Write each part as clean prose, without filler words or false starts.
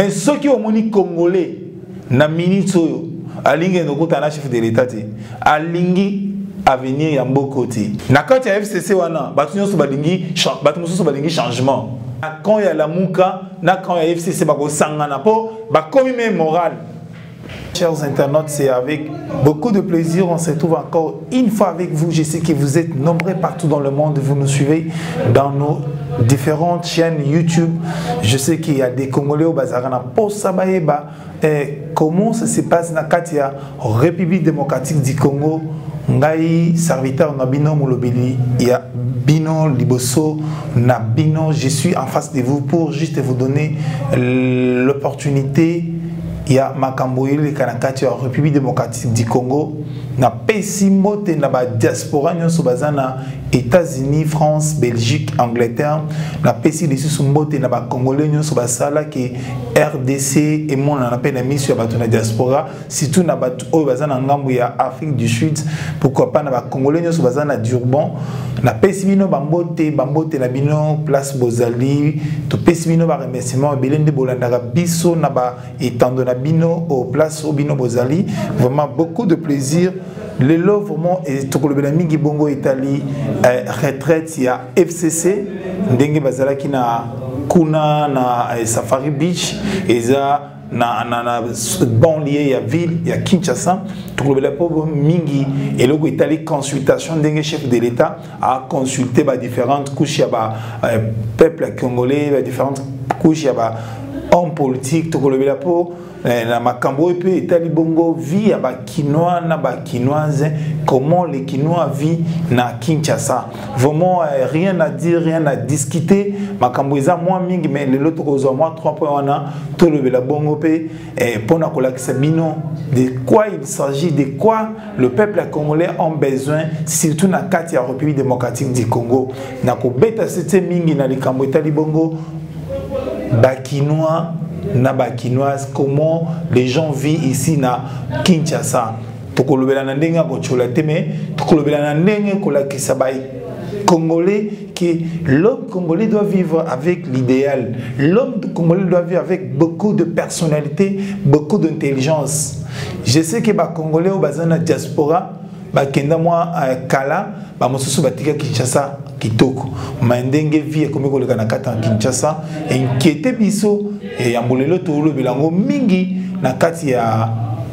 Mais ceux qui ont moni congolais na minute alingi ndokota na chef de l'état te alingi avenir ya mbokoti na kati ya FCC wana batu nyonso balingi changement quand il y a la mouka na quand il y a FCC bako sangana po bakomi même moral. Chers internautes, c'est avec beaucoup de plaisir on se retrouve encore une fois avec vous. Je sais que vous êtes nombreux partout dans le monde, vous nous suivez dans nos différentes chaînes YouTube. Je sais qu'il y a des Congolais au Bazarana pour Sabaeba. Comment ça se passe dans la République démocratique du Congo? Ngai serviteur na bino mulobili ya bino liboso na bino. Je suis en face de vous pour juste vous donner l'opportunité. Il y a Makamboïle Kanakati en République démocratique du Congo. Na pesimote na ba diaspora nyon sobazana États-Unis, France, Belgique, Angleterre. Na pesi de sumbote na ba Congolais nyon sobasala que RDC et mon na peine mission ba na diaspora surtout na ba o bazana ngambo ya Afrique du Sud. Pourquoi pas na ba Congolais nyon sobazana Durban. Na pesi bino bambote na bino place Bozali. To pesi bino ba remerciement belende bolandaka biso na ba etando na bino au place Obino Bozali. Vraiment beaucoup de plaisir. Le lot vraiment est tout le mingi bongo Italie retraite il y a FCC ndenge bazala ki na kuna na Safari Beach eza na banlieue ya ville ya Kinshasa tout le pauvre mingi et logo Italie consultation ndenge chef de l'État a consulté ba différentes couches ya ba peuple congolais ba différentes couches ya ba hommes politiques tout le pauvre na makambo et puis Italie bongo vie ya ba Kinois na ba Kinoises comment les Kinois vivent na Kinshasa vraiment rien à dire rien à discuter makambo eza moi mingi mais le l'autre cause moi 3 points wana to le la bongo pe pona ko la bino de quoi il s'agit de quoi le peuple congolais a besoin surtout na kati ya République démocratique du Congo na ko beta c'était mingi na likambo Italie bongo ba Kinois na ba Kinoise comment les gens vivent ici na Kinshasa tokolobela na ndenge ko chola teme tokolobela na ndenge ko la kisabai congolais que l'homme congolais doit vivre avec l'idéal, l'homme congolais doit vivre avec beaucoup de personnalité, beaucoup d'intelligence. Je sais que ba congolais au bazana diaspora ba kenda moi kala ba mosusu batika Kinshasa kitoko mandenge vie comme ko le kana kata Kinshasa inquiété biso et yambolelo to lo bilango mingi na kati ya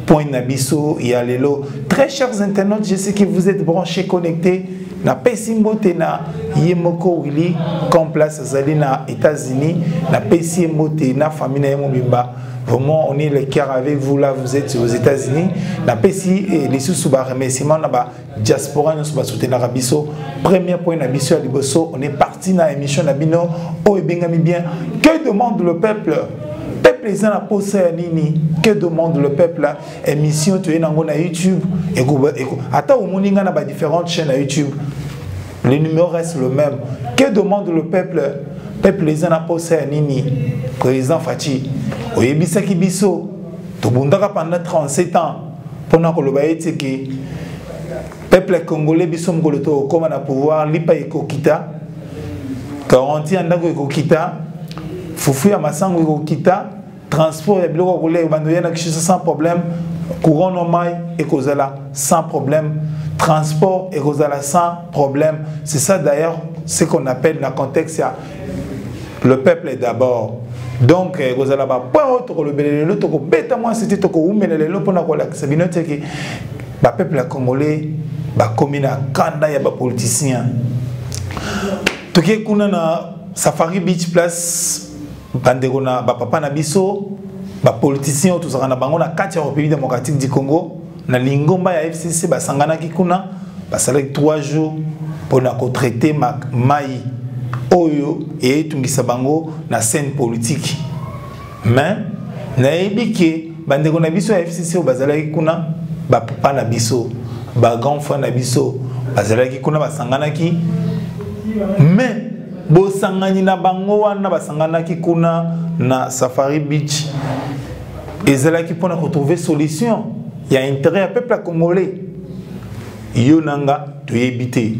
point na biso ya lelo. Très chers internautes, je sais que vous êtes branchés connectés na pesimbote na yemoko wili comme place zali na États-Unis na pesimbote na famille na yemobimba. Vraiment, on est le cœur avec vous là, vous êtes aux États-Unis. La PCI et les sous-souba remerciements dans la diaspora, nous sommes soutenus à Bisso. Premier point à Bisso à Liboso, on est parti dans l'émission Nabino. Oh, et bien, bien. Que demande le peuple? Peuple les gens posé à Nini. Que demande le peuple? Émission, tu es dans YouTube. Attends, au monde, il y a différentes chaînes à YouTube. Le numéro reste le même. Que demande le peuple? Peuple les gens posé à Nini. Président Fati. Oyebisaki biso tobundaka pendant 37 ans pona koloba ete ke peuple congolais biso mokolo to koma na pouvoir lipa ekokita garantie andako ekokita fufu ya masango ekokita transport ya biloko kolia bandoya na kishisa sans problème courant normal ekozala sans problème transport ekozala sans problème. C'est ça d'ailleurs ce qu'on appelle dans le contexte ya le peuple est d'abord. Donc, vous allez pas autre le belé toko beta moi c'était toko umelele lo pona ko la sabinote que ba peuple congolais ba komina kanda ya ba politicien. Toke kuna na Safari Beach Place bandeko na ba papa na biso ba politicien to saka na bango na kati ya République démocratique du Congo na lingomba ya FCC ba sangana ki kuna ba sala 3 jours pona ko traiter mai oyo et tungisa bango na scène politique mais nayebi ke bandeko na biso ya FCC o bazalaki kuna ba papa na biso ba grand frère na biso bazalaki kuna basanganaki mais bo sangani na bango wana basanganaki kuna na Safari Beach ezalaki pona ko trouver solution ya intérêt ya peuple congolais yo nanga to yebité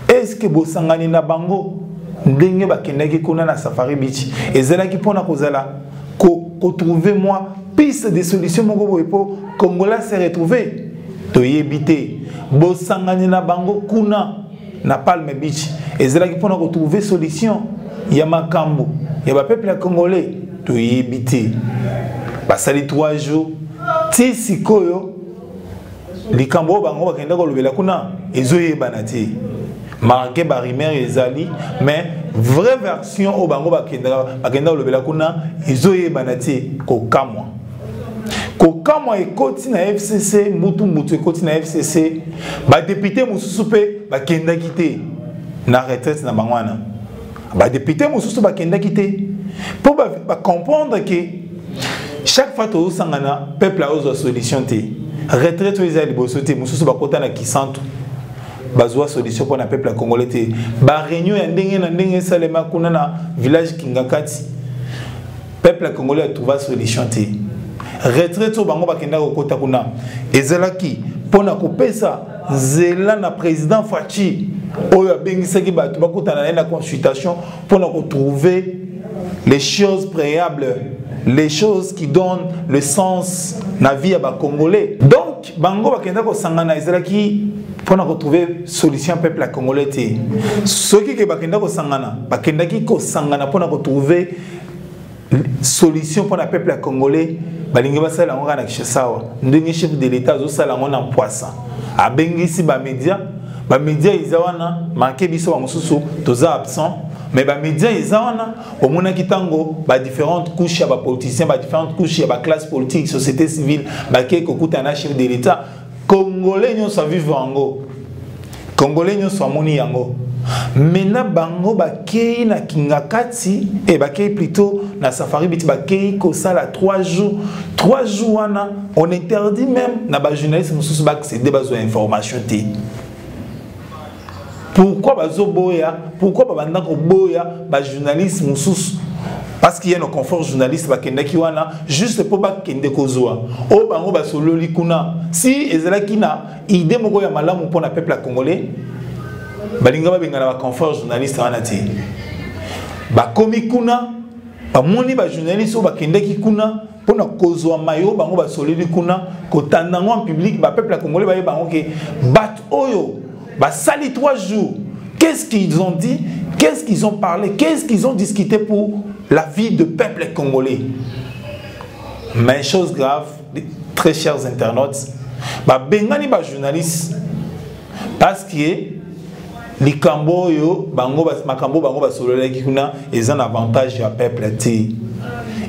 est-ce que bo sangani na bango ndenge bakendaki kuna na Safari Beach ezalaki pona kozala ko trouver moi piste de solution pour Congolais se retrouver to yebité bosangani na bango kuna na Palm Beach ezalaki pour trouver solution ya makambo ya ba peuple congolais to yebité basali 3 jours ti sikoyo likambo bango bakenda ko lobela kuna ezoyebana te marqué ba rumeur ezali mais vraie version o bango bakenda ko lobela kuna ezoyebana te ko kamwa ekoti na FCC mutu ekoti na FCC ba député mususu pe bakenda kité na retraite na bangwana ba député mususu bakenda kité pour ba comprendre que chaque fois to sangana peuple a une solution te retraite ezali bosote mususu bakota na kisantu bazwa solution pour na peuple congolais te ba réunion ya ndenge na ndenge salema kuna na village Kingakati peuple congolais a trouvé solution te retraite au bango bakenda kokota kuna ezalaki pona kopesa zela na président Fachi oyo abengisaki bato bakotana na consultation pona ko trouver les choses préalables, les choses qui donnent le sens na vie à ba congolais. Donc bango bakenda ko sangana ezalaki pona ko trouver solution peuple congolais te soki ke bakenda ko sangana pona ko trouver solution pour le peuple congolais balingi basala ngona na Kishasawa ndenge chef de l'état zo sala ngona poisson abengisi ba média izawana manke biso ba mususu toza absent mais ba média izawana omona kitango ba différentes couches ya ba politiciens ba différentes couches ya ba classe politique société civile ba ke kokuta na chef de l'état congolais nyo sa vivre yango congolais nyo sa moni yango Mena bango bakei na Kingakati et bakei plutôt na safari biti bakei ko sala 3 jours. 3 jours wana on interdit même na ba journaliste mususu accéder bazo information té. Pourquoi bazo boya? Pourquoi babanda ko boya ba journaliste mususu? Parce qu'il y a nos confort journalistes bakenda ki wana juste pour bakende kozwa. O bango basolo likuna. Si ezalaki na idée moko ya malamu pour na peuple congolais balinga babengana ba confort journaliste wana te ba komi kuna ba moni ba journaliste ba kendeki kuna pona kozwa mayo bango ba solidi kuna ko tandango en public ba peuple congolais ba bango ke bat oyo ba sali 3 jours qu'est-ce qu'ils ont dit, qu'est-ce qu'ils ont parlé, qu'est-ce qu'ils ont discuté pour la vie de peuple congolais. Mais chose grave, très chers internautes, ba bengani ba journaliste parce que les Camboyo, makambo bango basololaki kuna ils ont un avantage à peuple té.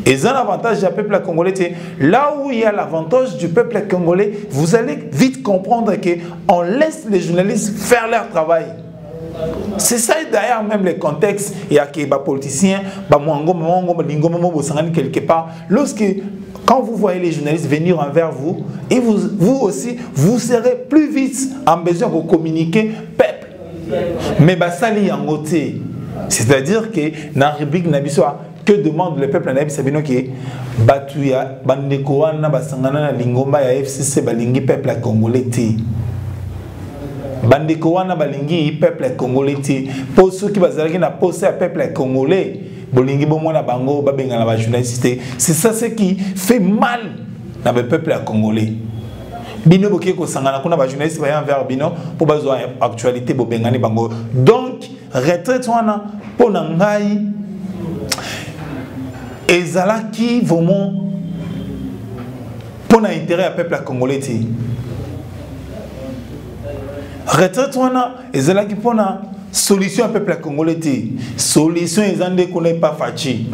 Ils ont un avantage à peuple congolais té. Là où il y a l'avantage du peuple congolais, vous allez vite comprendre que on laisse les journalistes faire leur travail. C'est ça d'ailleurs même le contexte il y a que les politiciens quelque part lorsque quand vous voyez les journalistes venir envers vous et vous aussi vous serez plus vite en besoin de communiquer peuple. Mais basali yangote, c'est-à-dire que dans la rubrique Nabiswa, que demande le peuple Nabi Sabino qui batuya bandeko wana basangana na lingomba ya FCC balingi peuple congolais te. Bandeko wana balingi peuple congolais te. Pour ceux qui bazalaki na posé à peuple congolais, bolingi bomona bango babengana ba journaliste. C'est ça ce qui fait mal dans le peuple congolais. Bino boké ko sangana kuna ba journaliste ba envers bino pour bazo actualité bo bengani bango. Donc retraite wana pona ngai ezalaki vraiment pona intérêt à peuple congolais ti. Retraite wana ezalaki pona solution à peuple congolais ti. Solution ezande connaît pas fachi.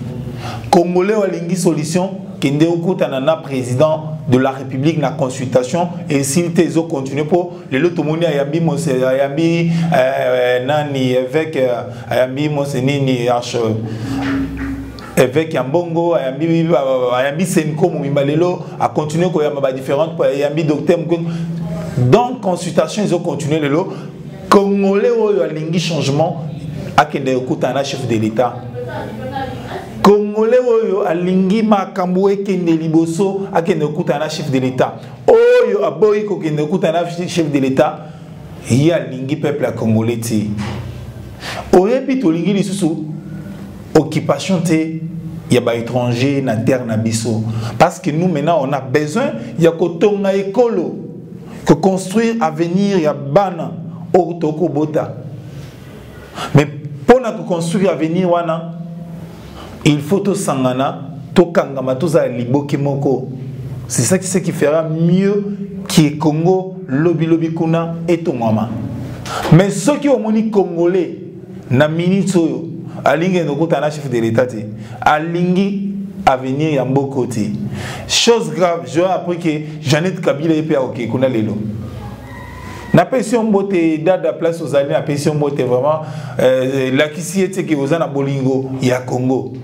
Congolais walingi solution kende okutana na président de la République na consultation et s'il te zo continuer pour le lotomoni ayambi mose ayambi nani avec ayambi mose nini arche avec Yambongo ayambi senko mumbalelo a continuer ko yamba ba différentes ayambi docteur donc consultation ils ont continué lelo congolais oyo alingi changement akende okutana chef de l'état Congolais oyo alingi makambo ekende liboso akende okutana chef de l'état oyo aboyi ko kende okutana chef de l'état ya lingi peuple congolais ti oyebi to lingi lisusu occupation te il y a des étrangers na terre na biso. Parce que nous maintenant on a besoin il y a kotonga écolo que construire avenir ya bana ortoko bota. Mais pour construire avenir wana il faut to sangana to kangama to za liboki moko. C'est ça qui fera mieux qui est Congo lobi lobi kuna et to mama. Mais ceux qui ont moni congolais na minute oyo alingi ndokota na chef de l'état te alingi avenir ya mboko te. Chose grave, j'ai appris que Jeannette Kabila est OK kuna lelo. Na pension mbote dada place aux alliés na pension mbote vraiment la kisi était que vous na bolingo ya Congo.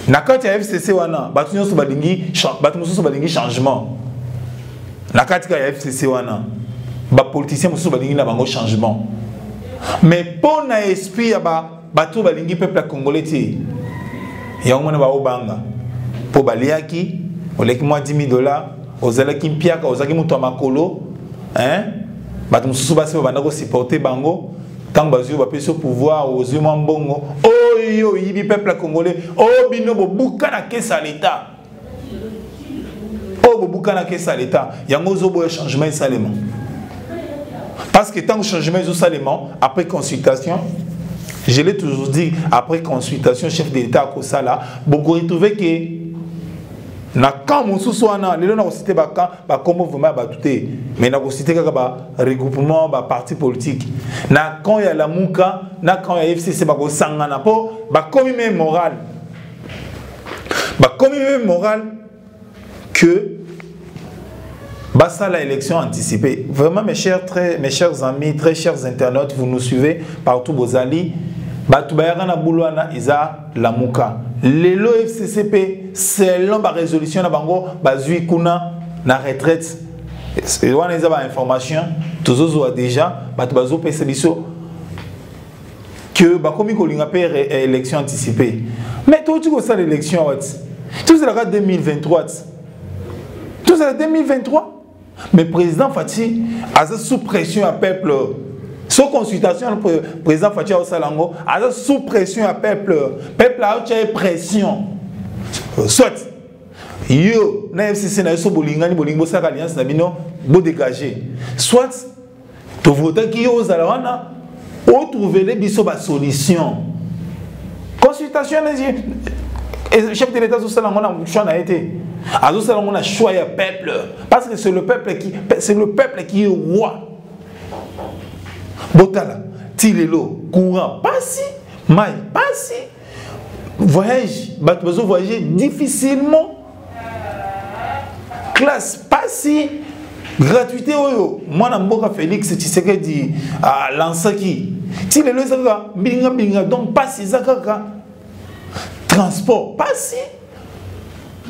Na kati ya FCC wana batu nyonso balingi changement. Na kati ya FCC wana ba politiciens mususu balingi na bango changement. Mais pour na esprit ya batu balingi peuple congolais ti ya ngona ba obanga po baliaki oleki mwa $10,000 ozalaki mpiaka ozaki mutu makolo hein batu mususu basi banda ko supporter bango tant bazio ba peso pouvoir ozio mwa mbongo oyo yibi peuple congolais o bino bobuka na kesa l'état o bobuka na kesa l'état yango zo boye changement salement. Parce que tant que changement est salement, après consultation, je l'ai toujours dit, après consultation, chef de l'État à Kosala, beaucoup retrouvé que na quand mon sous-soana, les gens ont cité comment vraiment batouté, mais na cité regroupement, parti politique. Na quand il y a la Mouka, na quand il y a FCC, sangana po, comme même moral. Comme même moral que la élection anticipée. Vraiment, mes chers amis, très chers internautes, vous nous suivez partout, vos alliés. Batubayana Boulouana Isa Lamouka. Lelo FCCP, selon la résolution de Bango, Bazui Kuna, na retraite. Et on a des informations, tous autres déjà, Batubazo Peseliso, que Bakomi Kolinga paie élection anticipée. Mais tout tu ça l'élection, tout c'est la 2023. Tout c'est la 2023. Mais le président Fati a sous pression à peuple. Sous consultation, le président Fati a Salango a sous pression à peuple. Peuple a eu pression. Soit, yo, na FCC na so bolingani bolingo sa alliance na bino bo dégager. Soit, to voter qui yo zalawana ou trouver les biso ba solution. Consultation et chef de l'État sous Salango na choix na été. Alors ça on a choisi le peuple parce que c'est le peuple qui est roi. Botala, tilelo, courant, passi, maille, passi. Voyage, bateau voyager difficilement. Classe passi, gratuité oyo. Moi na mboka Félix Tshisekedi à Lansaki. Tilelo zaka binga donc passi zakaka. Transport passi.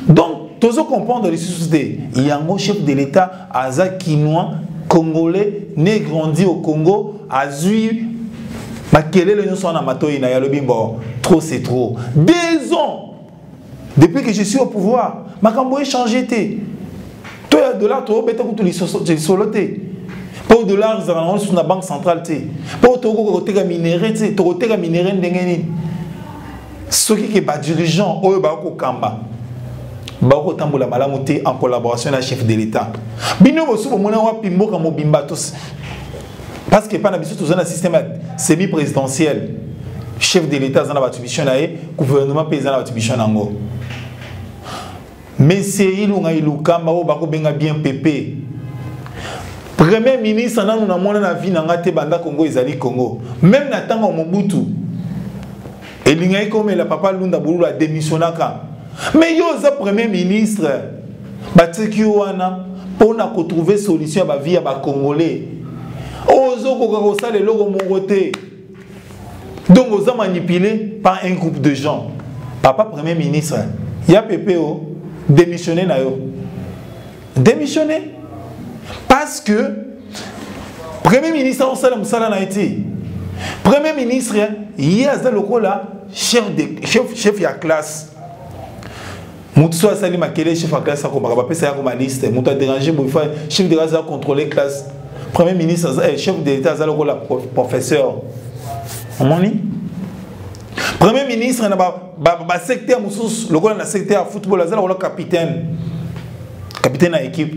Donc, tous ceux qui comprennent les sociétés, il y a un chef de l'État, Azakinois, Congolais, né grandi au Congo, Azui, Makele, le son amato, il y a le bimbo. Trop, c'est trop. 2 ans, depuis que je suis au pouvoir, ma camboye changé. Toi, de là, tu as besoin de soloter. Pour de là, tu as sur la banque centrale. Pour tu as minéré, tu as minéré. Ceux qui sont dirigeants, eux, ils Kamba. Bako tambola malamuté en collaboration avec le chef de l'État. Bino bosu bomona wa pimboka mobimba tous. Parce que pas na biso tous un système semi-présidentiel. Chef de l'État zana batubisho nae, gouvernement paysan na batubisho nango. Mais c'est ilunga ilukamba o bako benga bien pépé. Premier ministre nanu na mona na vie na ngate banda Congo ezali Congo. Même na tanga Mobutu. Elinga comme la papa Lunda Boulou a démissionnaka. Mais yo za premier ministre bateki wana pona ko trouver solution ba vie ba congolais ozo ko ça le logo mongoté donc oza manipulé par un groupe de gens. Papa premier ministre ya PPO démissionné na yo démissionné parce que premier ministre on sala musala na été premier ministre il y a za lokola chef ya classe. Moutou a sali makele chef de classe a compris ma liste. Moutou a dérangé chef de classe a contrôlé classe. Premier ministre chef de l'État a le professeur. Premier ministre na secteur mususu lokola na secteur football azala wala capitaine à équipe.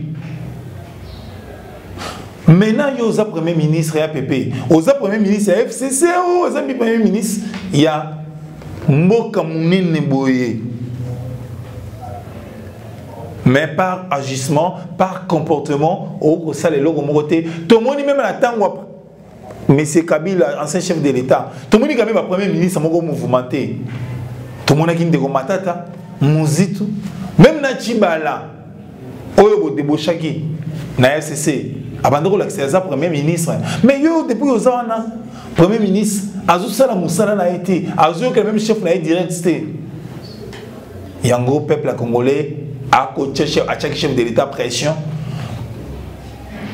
Maintenant il y a premier ministre ya PP, oza premier ministre ya FCC, oza premier ministre ya mboka munene boye. Mais par agissement, par comportement, au ça les logos moté. Tout le monde même la tango. Mais c'est Kabila, ancien chef de l'État. Tout le monde quand même premier ministre, mon mouvementé. Tout le monde qui ndeko matata, muzitu, même na Chibala, oyo debochaki na FCC. Abandoko l'accès premier ministre. Mais yo depuis aux ana premier ministre, azu sala musala na été, azu que même chef na direct c'était. Yango peuple congolais à chaque chef de l'État pression.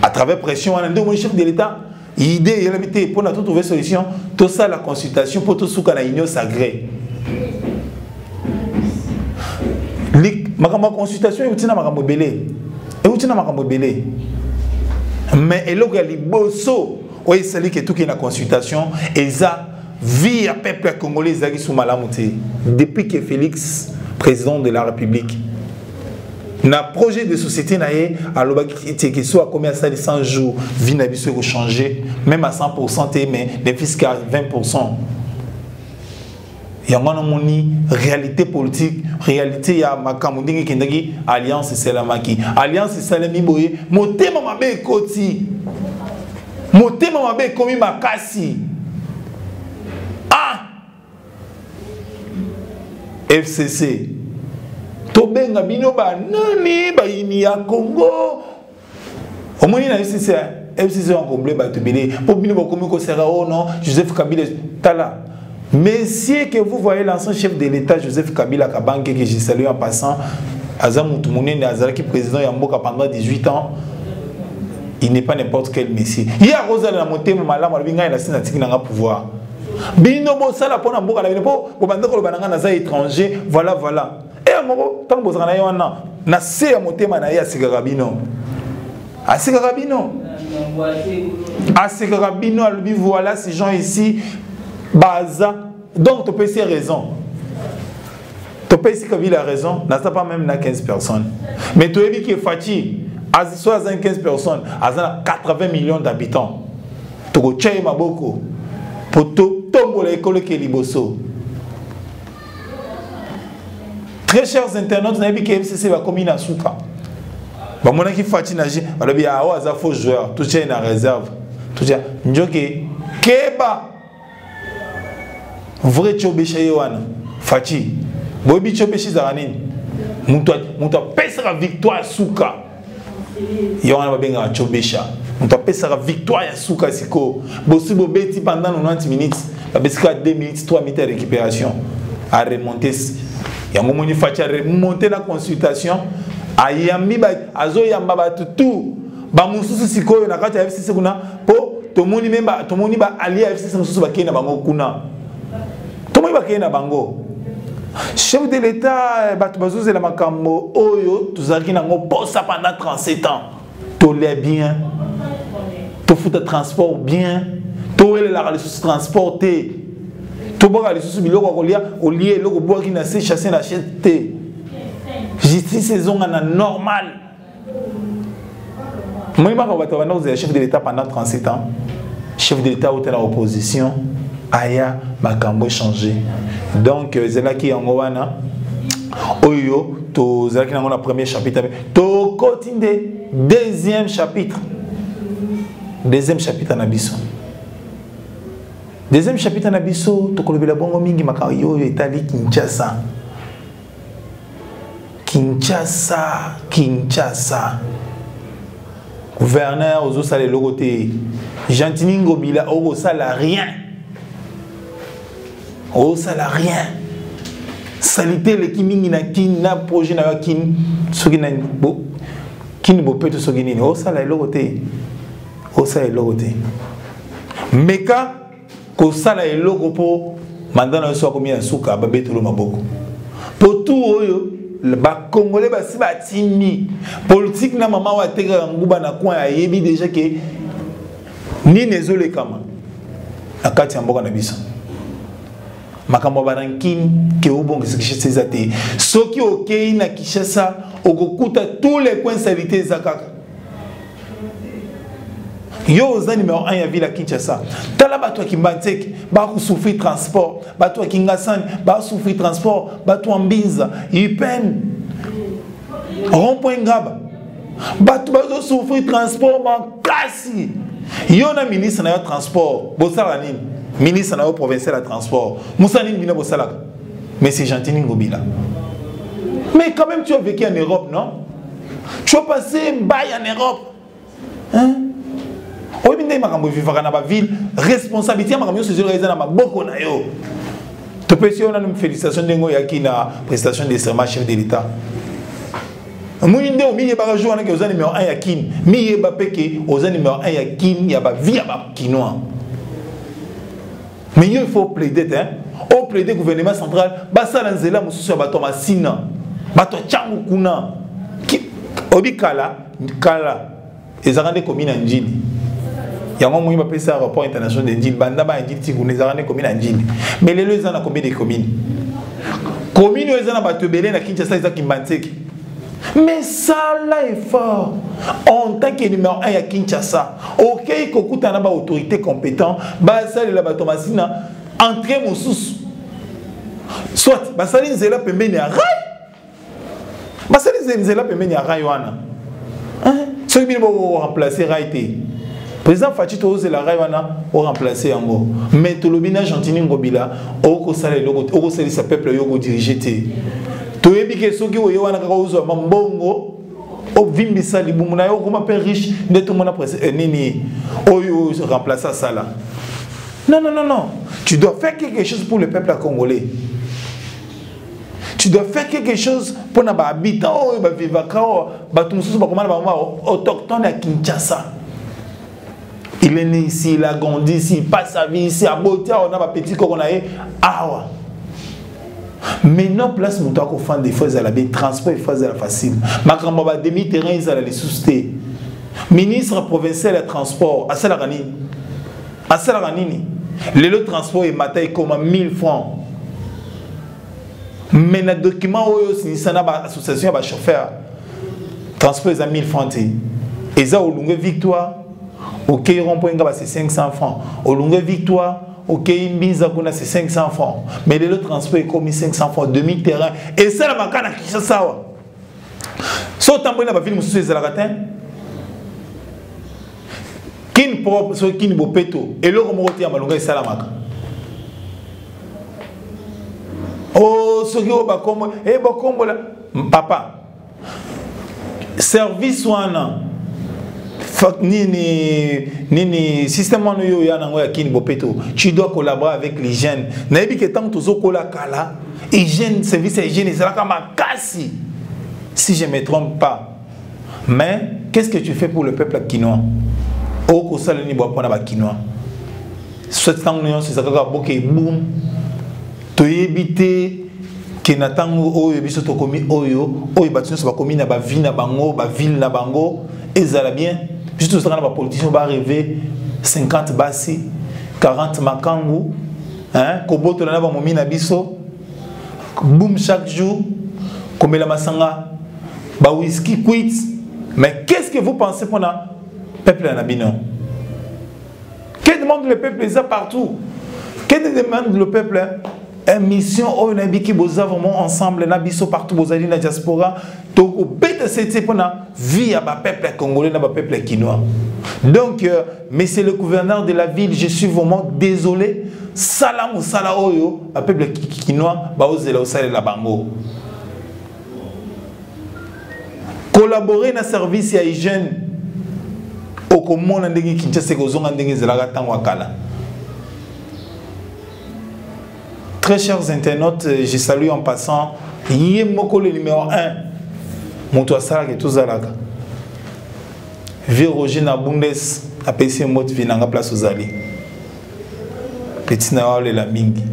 À travers pression, on a deux chefs de l'État. Idée, il a mis pour trouver solution. Tout ça, la consultation pour tout ce qu'on a union sacrée. Ma consultation est utile à ma belé. Et utile à ma belé. Mais il y a les bosso. Oui, c'est que tout qui est la consultation. Et ça, vie à peuple congolais qui sont malamoutés. Depuis que Félix, président de la République, na projet de société naé alors que soit combien ça de 100 jours vie na biso ko changer même à 100% mais les fiscaux à 20%. Il y a moni réalité politique réalité ya makambo ndingi kendaki alliance selamaki alliance salami boye motema mabe koti motema mabe komi makasi ah FCC Tobenga bino ba nani ba ini ya Congo. Omoni na FCC en comblé ba tobélé. Pour bino ba komi ko sera oh non, Joseph Kabila tala. Messieurs que vous voyez l'ancien chef de l'État Joseph Kabila Kabange que j'ai salué en passant, Azam Toumoune Azaraki président Yamboka pendant 18 ans. Il n'est pas n'importe quel messie. Il y a Rosa la montée malam albinga et la sénatique n'a pouvoir. Bino bo sala pona mboka la bino po bandako lo bananga na za étranger voilà. Et moko tant que vous en avez un an, na se ya motema na ya sigarabino. A sigarabino. A sigarabino albi voilà ces gens ici baza donc tu peux essayer raison. Tu peux essayer que la raison, n'a pas même na 15 personnes. Mais tu as vu que Fati a 75 personnes, a 80 millions d'habitants. Tu go tchai maboko pour tomber l'école qui est liboso. Très chers internautes, vous avez vu que FCC va communiquer à Souka. Bah mon équipe Fati Naji, on a bien à un faux joueur, tout est en réserve. Tout est Njoke Keba. Vrai Tchobécha Yohan Fati. Bobi Tchobécha Zaranin. Mouta pèse la victoire à Souka. Yohan va bien à Tchobécha. Mouta pèse la victoire à Souka Siko. Bossu Bobeti pendant 90 minutes. La Besika 2 minutes, 3 minutes de récupération. À remonter. Il y a un moment où il faut remonter la consultation. Ayambi azo yamba tout ba mususu sikoyo na kati ya FCC kuna po tomoni memba tomoni ba ali ya FCC mususu bakena bango kuna tomoni bakena bango chef de l'état batu bazuze la makambo oyo tuzaki nango posa pendant 37 ans to les bien to futa transport bien to ele la transporter to boka les susu biloko kolia olie loko boki na se chasser na chete justice saison en normal. Moi, je suis chef de l'État pendant 37 ans. Chef de l'État ou de l'opposition. Aya, Makambo changé. Donc, c'est là qui est en Gowana. Oyo, c'est là qui est dans le premier chapitre. To continue. Deuxième chapitre. Deuxième chapitre en Abisso. Deuxième chapitre en Abisso. To kolobela bongo mingi makayo Italie Kinshasa. Kinshasa. Gouverneur aux osale logoté. Gentini Ngobila au salarié. Au salarié. Salité le kimingi na kin na projet na kin sogina bo kin bo peto soginini au salarié logoté. Au salarié logoté. Meka ko salarié logopo mandana so combien suka babetolo maboko. Pour tout oyo ba Congolais ba si ba timi politique na mama wa teka nguba na coin ayebi déjà que ni nezole kama akati ya mboka na biso makambo barankini ke obongisa Kinshasa ezate soki okei na Kinshasa okokuta tous les coins salités zakaka yo oza numéro 1 ya ville à Kinshasa tala bato Kimbanzeki ba ko souffrir transport bato Kingasani ba souffrir transport bato Mbinza Ipen rond-point Ngaba bato ba souffrir transport makasi yo na ministre na transport bosala nini ministre na provincial de transport Moussa Nini Bosalaka mais c'est gentil Ngobila mais quand même tu as vécu en Europe non tu as passé un bail en Europe hein oui mais makambo vivre na ba ville responsabilité makambo se jure na maboko na yo to pesi on a une félicitation dengo yaki na prestation de serment chef de l'état muni nde o mi ba jour na ke ozani numéro 1 ya kin mi ba peke ozani numéro 1 ya kin ya ba vie ya ba kinois. Mais il faut plaider, hein? On plaide gouvernement central, basa lanzela mususu bato masina, bato changu kuna. Obi kala, ezarande commune njili. Yango mouyi bapesa rapport international de njili, banda ba njili tikune ezarande commune njili. Mais lelo ezana combien de communes? Commune ezana bato belé na Kinshasa ezaki Kimbanzeki. Mais ça là est fort. En tant que numéro 1 à Kinshasa, ok, kokuta na ba autorité compétent, ba sali la batomasina entrer mon sous. Soit ba sali nzela pembeni ya rai. Ba sali nzela pembeni ya rai wana. Hein? Ce qui bo remplacer rai té. Président Fatito ose la rai wana o remplacer yango. Mais tolobina Gentini Ngobila o ko sala logo o ko sali sa peuple yo ko diriger té. Toyebi ke soki oyo wana kaka ozo mambongo ovimbisa libumu na yo koma pe riche nde to mona nini oyo remplacer ça là. Non. Tu dois faire quelque chose pour le peuple congolais. Tu dois faire quelque chose pour na ba habitants oyo ba vivaka ba tumususu ba komana ba autochtone à Kinshasa. Il est né ici, il a grandi ici, il passe sa vie ici à Botia, on a ba petit kokonae awa. Maintenant, place où tu as fait des fois, il transport est facile. Ma grand-mère demi-terrain, ils allaient les souster. Ministre provincial de transport, à Salarani. Le transport est maté comme 1000 francs. Mais le document, c'est une association de chauffeurs. Transport est à 1000 francs. Et ça, au longue victoire, au Quai Rond-Point, c'est 500 francs. Au longue victoire, ok, c'est 500 francs. Mais le transport est commis 500 francs, demi-terrain. Et ça, la macana qui ça ça. So tambour na ba ville mususu ezalaka kin propre so kin bopeto et le romoti ya malonga esalamaka. Oh soki o ba kombo ba kombo la papa. Service wana Nini système yo ya nango ya kini bopeto tu dois collaborer avec l'hygiène na yebi ke tant tozo kola kala hygiène service hygiène ezalaka makasi si je me trompe pas mais qu'est-ce que tu fais pour le peuple kinois o ko sala ni bo pona ba kinois cette temps nous c'est ça ka boke boom to yebite ke na tango oyo biso to komi oyo batino so ba komi na ba vie na bango ba ville na bango ezala bien. Juste ce que les politiciens vont rêver 50 bassi, 40 makangu, hein, koboto na ba momi na biso, boom chaque jour, comme la masanga, ba whisky quit. Mais qu'est-ce que vous pensez pour le peuple nabino? Que demande le peuple ça partout? Que demande le peuple? Une mission où on a dit que vous avez vraiment ensemble, nabiso partout, vous allez dans la diaspora, donc bête c'est pour la vie à ma peuple congolais, à ma peuple quinois. Donc, monsieur le gouverneur de la ville, je suis vraiment désolé. Salam ou salaoyo, ma peuple quinois, bah osez la osale la bango. Collaborer dans le service à hygiène, au commun en dengue Kinshasa, au zone en dengue zelagatan wakala. Très chers internautes, je salue en passant Yemoko le numéro 1. Monto Salak et tout Zalaga. Vieux Roger Nabundes a payé mot vinanga place aux alliés. Petit Nawa le Lamingi.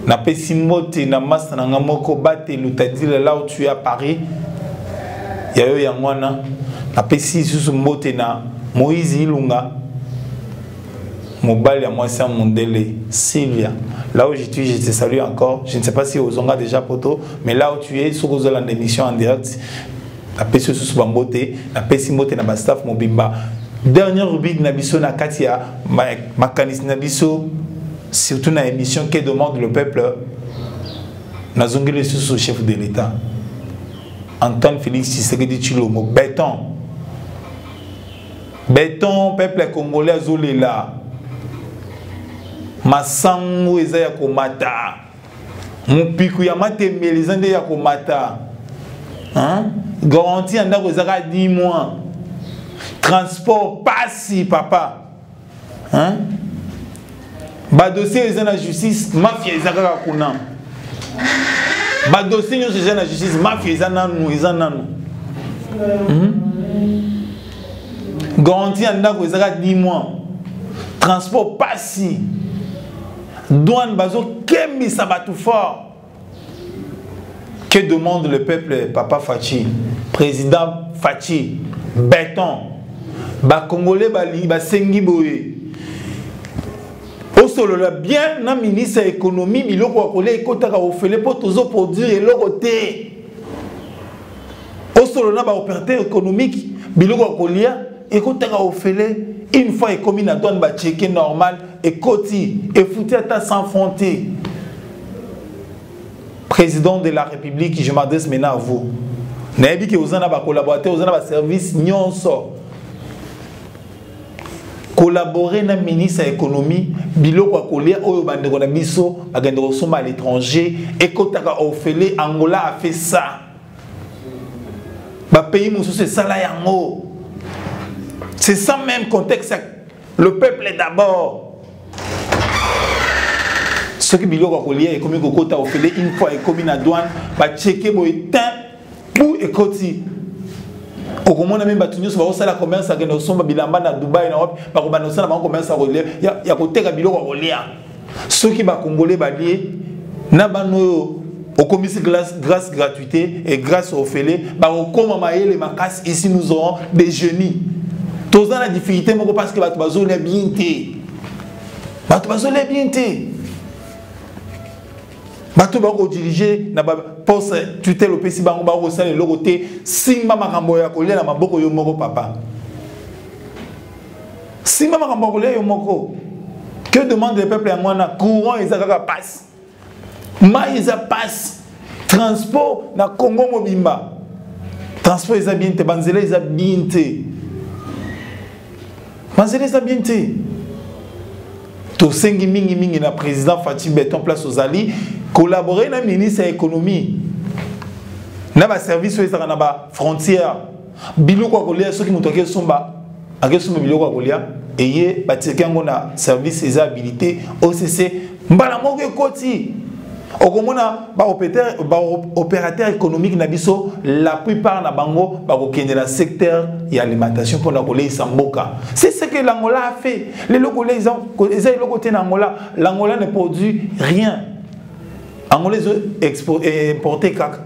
Na payé mot na master na ngamoko bate l'utadile là où tu es à Paris. Yayo Yangwana. Na payé sous mot na Moïse Ilunga. Mobile à moi c'est un Mondele, Sylvia. Là où je te salue encore. Je ne sais pas si aux onga déjà poto, mais là où tu es, sur vos émissions en direct, la PC sous Bambote, la PC Mote na staff Mobimba. Dernière rubrique Nabiso na Katia, Makanis Nabiso, surtout dans l'émission qui demande le peuple, Nazongele sous chef de l'État. Antoine Félix Tshisekedi Tshilombo, béton. Béton, peuple congolais azolé là. Masango eza ya komata. Mupiku ya matembe les ande ya komata. Hein? Garantie andako ezaka 10 mois. Transport passi papa. Hein? Ba dossier eza na justice, mafia ezaka kuna. Ba dossier nyonso eza na justice, mafia eza nanu. Garantie andako ezaka 10 mois. Transport passi. Douane bazo kemi sabatu fort. Que demande le peuple, Papa Fachi, président Fachi, béton, ba Congolais ba sengi boye. Au solo la bien na ministre économie biloko akole ekotaka ofele po tozo produire eloko te. Au solo na ba opérateur économique biloko akolia ekotaka ofele une fois ekomi na douane ba checker normal et koti et foutu à sans frontières. Président de la République, je m'adresse maintenant à vous. N'ayez que vous en avez collaboré, vous en avez service nyonso. Collaborer dans le ministre de l'économie, biloko akolia oyo bandeko na biso bagende soma à l'étranger et kotaka ofele Angola a fait ça. Ba pays musu c'est ça là yango. C'est ça même contexte. Le peuple est d'abord. Ce qui biloko akolia et comme kokota ofele une fois et comme na douane ba checker bo éteint pour ekoti. Okomona même batunyo so ba sala commerce agenda somba bilamba na Dubai na Europe ba ko banosa na ba commerce akolia ya koteka biloko akolia. Ce qui ba congolais ba lié na bano okomisi grâce gratuité et grâce au félé ba okoma maele makasi ici nous aurons des génies. Tous dans la difficulté parce que ba bazo les bien té. Ba bazo les bien té. Bato bako diriger na ba poste tutelle au PC bango bako sala le côté simba makambo ya kolia na maboko yo moko papa. Simba makambo kolia yo moko. Que demande le peuple en wana courant ezaka passe. Maïza passe. Transport na Congo mobimba. Transport eza bien te banzela eza bien te. Banzela eza bien te. To sengi mingi na président Fachi Béton place aux alliés collaborer na ministre de l'économie na ba service so ezaka na ba frontière biloko akolia soki muto akesomba biloko akolia eye batike ngo na service eza habilité OCC mbala moko ekoti okomona ba opérateur économique na biso la plupart na bango ba kokende na secteur ya alimentation pour na kolia samboka. C'est ce que l'Angola a fait. Les locaux les côté d'Angola, l'Angola ne produit rien. Angola importé caca.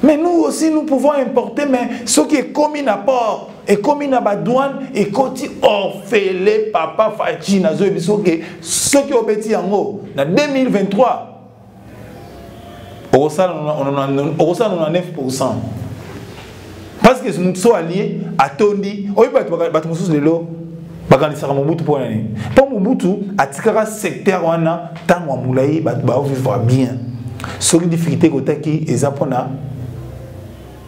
Mais nous aussi nous pouvons importer, mais ce qui est commis à port et commis à douane et côté orphelé papa Fachi na zo biso que ce qui au petit ango en 2023 on a 9%. Parce que nous sommes alliés à Tondi, oui, pour Mobutu, à Tikara secteur wana tant wa moulayi ba vivre bien. Sur difficulté côté qui ezapona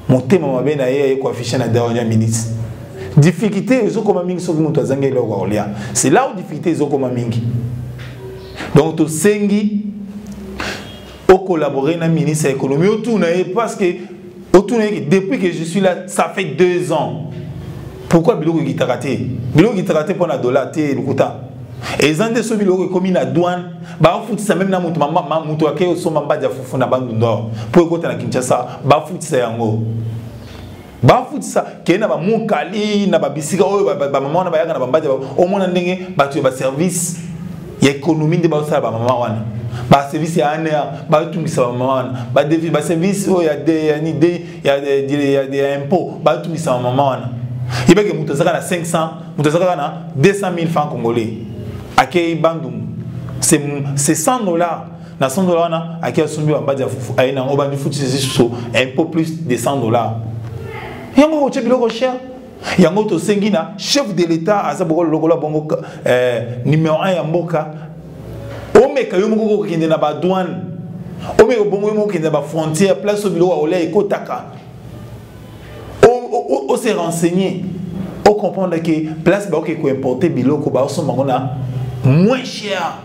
monter mama bena ye ko afficher na dernière minute. Difficulté ezokoma mingi soki mutu azange lo kwa olia. C'est là où difficulté ezokoma mingi. Donc to sengi au collaborer na ministre de l'économie autour parce que depuis que je suis là, ça fait 2 ans. Pourquoi biloko gitarate? Biloko gitarate pour na dollar te lukuta. Et zande so biloko comme na douane, ba futisa même na mutu mama mutu akeo so mamba ja fufu na bandu nord. Pour kota na Kinshasa, ba futisa yango. Ba futisa kena ba mukali na ba bisika oyo ba mama na ba yaka na bamba ja o mona ndenge ba tu ba service ya économie de ba sala ba mama wana. Ba service ya ANR ba tumisa ba mama wana. Ba devi ba service o ya des impôts ba tumisa ba mama wana. Il y a 500, 200 000 francs congolais. akei bandum c'est 100 dollars. Na 100 dollars na akei sumbi bambadia aina obandi futi so un peu plus de 100 dollars. Yango ko biloko cher. Yango to sengina chef de l'état azaboko lokola bongo numéro 1 ya mboka. Omeka yo moko ko kende na ba douane. Omeka bongo yo moko kende ba frontière place au biloko olia ekotaka. On s'est renseigné. On comprend que place ba ko importer biloko ba so mangona moins cher.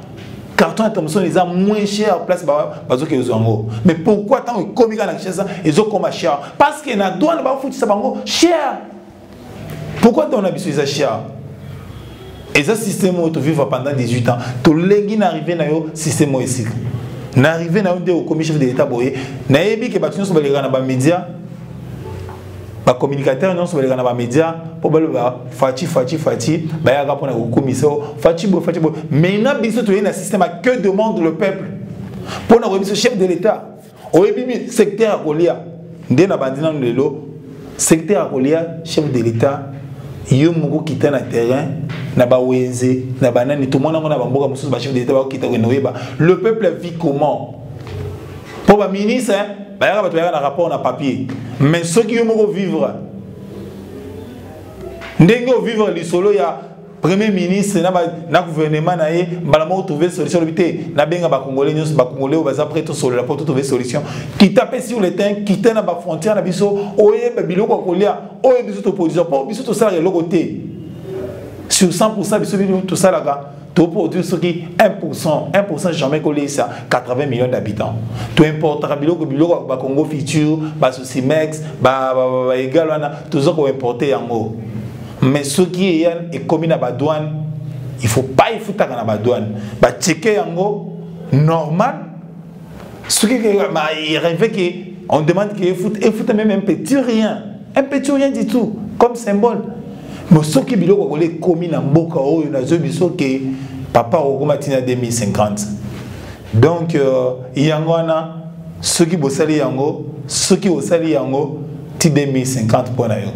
Carton attention les a moins cher place ba zo ke zongo. Mais pourquoi tant comme na cher ils ont comme cher parce que na douane ba futi sa bango cher. Pourquoi on a besoin de cher? Et ce système où tu vivre pendant 18 ans, tu lengi n'arriver na yo système ici. N'arriver na yo au commission de l'état boye, na yebi que batu so balega na ba média, ba communicateur non so balega na ba média, pour ba fati ba ya rapona ko commission, fati bo. Maintenant biso to na système que demande le peuple. Pour na remise chef de l'état. O yebi secteur akolia, ndé na bandina lelo, secteur akolia chef de l'état. Yo moko kita na terrain na ba wenze na banani tout monde na ba mboka mususu ba chef d'état ba kita weba le peuple vit comment pour ba ministre ba ya ba na rapport na papier mais ceux qui yo moko vivre ndenge vivre li solo ya premier ministre na gouvernement na ye bala mo trouver solution l'obité na benga ba congolais nyos ba congolais o ba prêt to solo la pour trouver solution qui tape sur le terrain qui na ba frontière na biso oye ba biloko kolia oye biso to opposition pour biso to sala le côté sur 100% biso to sala ga to produire ce qui 1% jamais collé ça 80 millions d'habitants to importera biloko ba Congo futur ba Sosimex ba égal wana to zo ko importer yango. Mais ce qui est commis dans la douane, il ne faut pas y foutre dans la douane. Bah checker yango normal. Ce qui il rêve qu'on demande qu'il foute même un petit rien du tout comme symbole. Mais ce qui est commis dans boka o na zobiso que papa au matina 2050. Donc yango na ce qui bosali yango, ce qui osali yango ti 2050 pour na yo.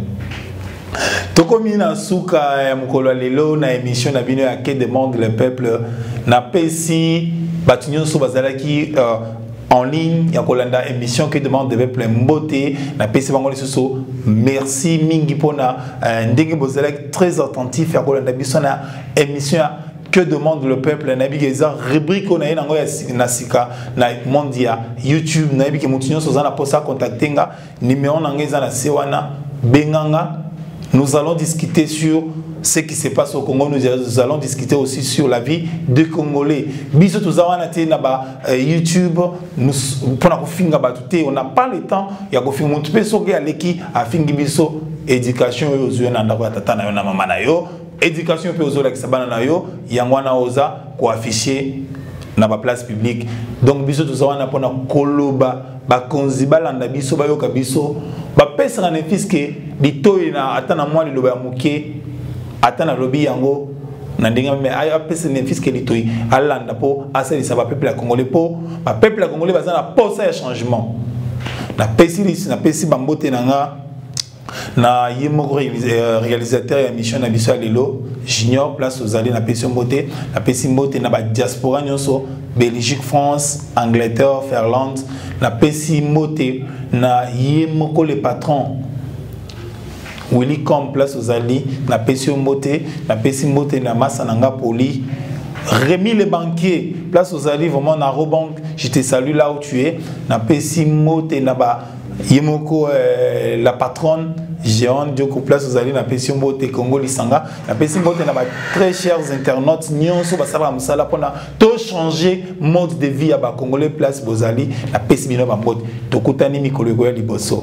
Tokomi na suka ya mukolo lelo na émission na bino ya que demande le peuple na pesi batunyo so bazalaki en ligne ya kolanda émission que demande le peuple mbote na pesi bango lisusu merci mingi pona ndenge bozalaki très attentif ya kolanda biso na émission ya que demande le peuple na bigeza rubrique on a nango ya nasika na mondia YouTube na biki mutunyo so za na posa contactenga numéro nangeza na sewana benganga. Nous allons discuter sur ce qui se passe au Congo. Nous allons discuter aussi sur la vie des Congolais. Biso tuzawna tena ba YouTube nous pona ko finga batute on n'a pas le temps ya ko finga mutu peso ke aleki a fingi biso éducation yo zo na ndako tata na yo na mama na yo éducation pe ozo la kisabana na yo yangwana oza ko afficher na ba place publique. Donc biso tuzawna pona koloba ba konzi balanda biso ba yoka biso ba pesa na fiske bitoyi na atana mwa liloba ya muke atana lobi yango na ndinga me ay pesa na fiske litoyi alanda po asalisa ba peuple ya congolais po ba peuple ya congolais bazana posa ya changement na pesi bambote nanga na yemoko réalisateur ya mission na biso lelo junior place aux allées na pesi mbote na pesi mbote na ba diaspora nyonso Belgique, France, Angleterre, Finlande, na pesi mbote na yemoko le patron Willy comme place aux alliés na pesi mbote na pesi mbote na massa nanga poli Rémi le banquier place aux alliés vraiment na Robank je te salue là où tu es na pesi mbote na ba yemoko la patronne Géant Dioko place aux alliés na pesi mbote Congo Lisanga na pesi mbote na ba très chers internautes nyonso basala musala pona to changer mode de vie à ba congolais place bozali na pesi bino ba mbote tokutani mikolo ya liboso.